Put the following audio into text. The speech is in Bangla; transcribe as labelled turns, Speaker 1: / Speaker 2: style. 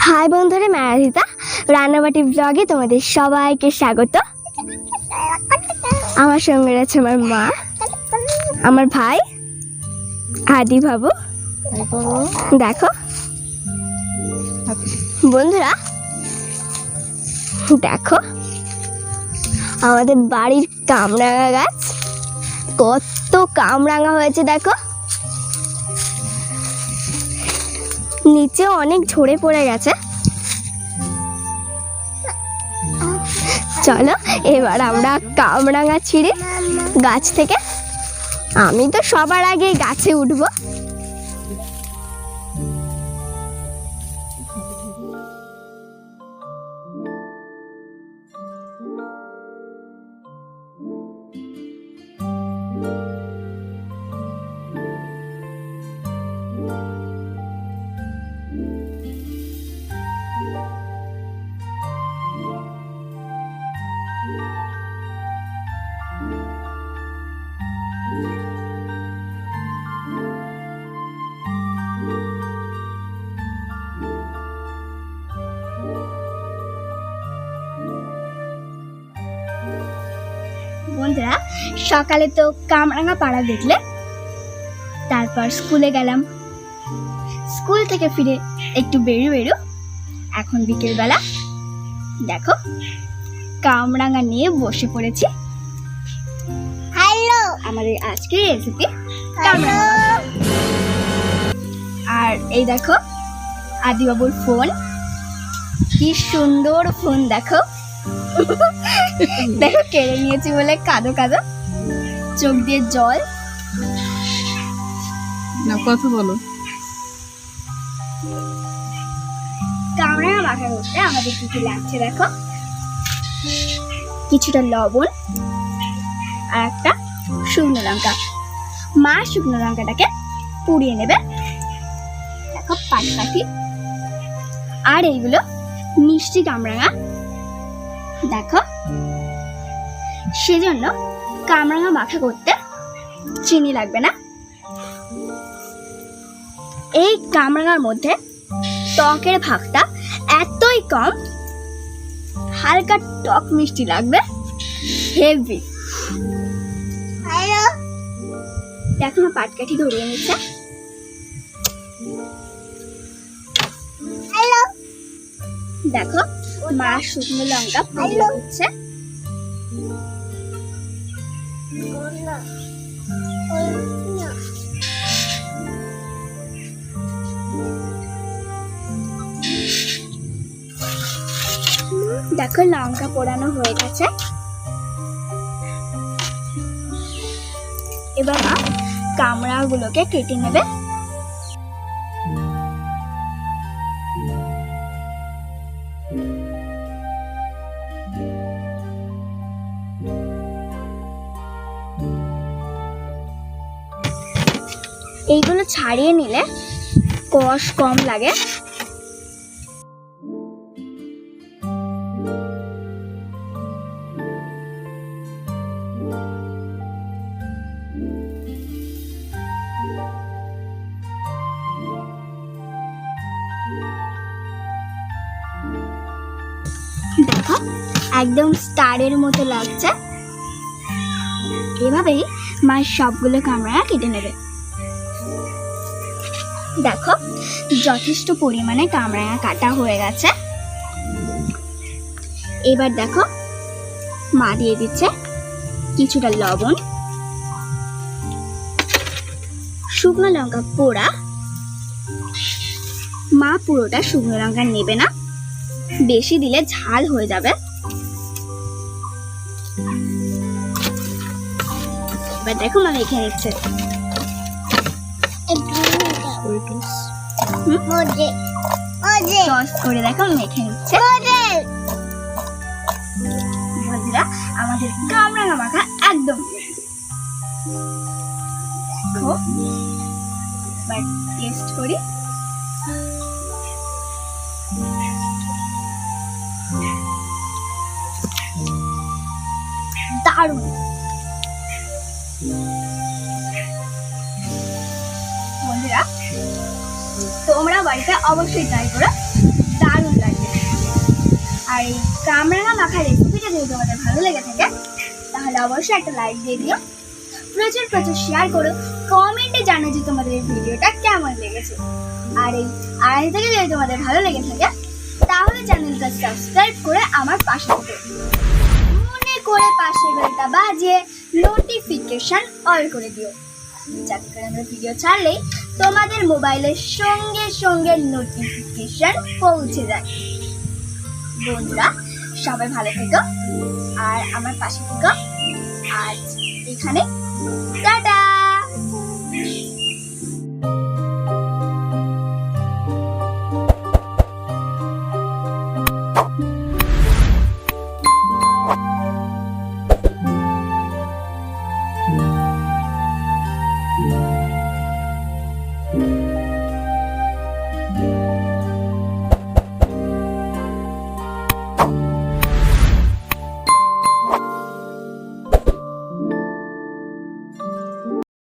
Speaker 1: হাই বন্ধুরা, আমি আরাধিতা। রান্নাবাটি ব্লগে তোমাদের সবাইকে স্বাগত। আমার সঙ্গে রয়েছে আমার মা, আমার ভাই আদি বাবু। দেখো বন্ধুরা, দেখো আমাদের বাড়ির কামরাঙা গাছ, কত কামরাঙা হয়েছে দেখো। নিচে অনেক ঝরে পড়ে গেছে। চলো এবার আমরা কামরাঙা ছিঁড়ি গাছ থেকে। আমি তো সবার আগে গাছে উঠবো। বন্ধুরা, সকালে তো কামরাঙা পাড়া দেখলে, তারপর স্কুলে গেলাম। স্কুল থেকে ফিরে একটু বেরো এখন বিকেলবেলা। দেখো কামরাঙা নিয়ে বসে পড়েছি। হ্যালো, আমাদের আজকের রেসিপি কামরাঙা। আর এই দেখো আদিবাবুর ফোন, কি সুন্দর ফোন দেখো। দেখো কেড়ে নিয়েছি বলে কাঁদো কাঁদো, চোখ দিয়ে জল।
Speaker 2: না কথা বলো।
Speaker 1: কামরাঙা মাখা করতে আমাদের কি কি লাগছে দেখো। কিছুটা লবণ আর একটা শুকনো লঙ্কা। মা শুকনো লঙ্কাটাকে পুড়িয়ে নেবে। দেখো পাটকাঠি। আর এইগুলো মিষ্টি কামরাঙা দেখো। সেজন্য কামরাঙা মাখা করতে চিনি লাগবে না। এই কামরাঙার মধ্যে টকের ভাগটা এতই কম, হালকা টক মিষ্টি লাগবে, হেভি। দেখো না পাটকাঠি ধরিয়ে নিচ্ছে। দেখো মা শুকনো লঙ্কা পুড়িয়ে দিচ্ছে। দেখো লঙ্কা পোড়ানো হয়ে গেছে। এবার কামরাঙা গুলোকে কেটে নেবে। এইগুলো ছাড়িয়ে নিলে কষ কম লাগে। দেখো একদম স্টারের মতো লাগছে। এভাবেই মা সবগুলো কামরাঙা কেটে নেবে। দেখো যথেষ্ট পরিমাণে কামরাঙা কাটা হয়ে গেছে। এবার দেখো মা দিয়ে দিচ্ছে কিছুটা লবণ, শুকনো লঙ্কা পোড়া। মা পুরোটা শুকনো লঙ্কা নেবে না, বেশি দিলে ঝাল হয়ে যাবে। এবার দেখো মা মেখে নিচ্ছে। সস করে দেখো মেখে নিচ্ছে। বন্ধুরা, আমাদের কামরাঙা মাখা একদম দেখো। এবার টেস্ট করি। দারুণ। বন্ধুরা, তো
Speaker 2: তোমরা বাড়িতে অবশ্যই ট্রাই করো, দারুণ লাগবে। আর এই কামরাঙা মাখা রেসিপিটা যদি তোমাদের ভালো লেগে থাকে তাহলে অবশ্যই একটা লাইক দিয়ে দিও, প্রচুর প্রচুর শেয়ার করো, কমেন্টে জানো যে তোমাদের এই ভিডিওটা কেমন লেগেছে। আর এই আড়াইটাকে যদি তোমাদের ভালো লেগে থাকে তাহলে চ্যানেলটা সাবস্ক্রাইব করে আমার পাশে থেকে মনে করে পাশের বেলটা বাজিয়ে নোটিফিকেশন অল করে দিও, যাতে করে আমরা ভিডিও ছাড়লেই তোমাদের মোবাইলের সঙ্গে সঙ্গে নোটিফিকেশন পৌঁছে যায়। বন্ধুরা সবাই ভালো থেকো আর আমার পাশে থেকো। আজ এখানে টাটা।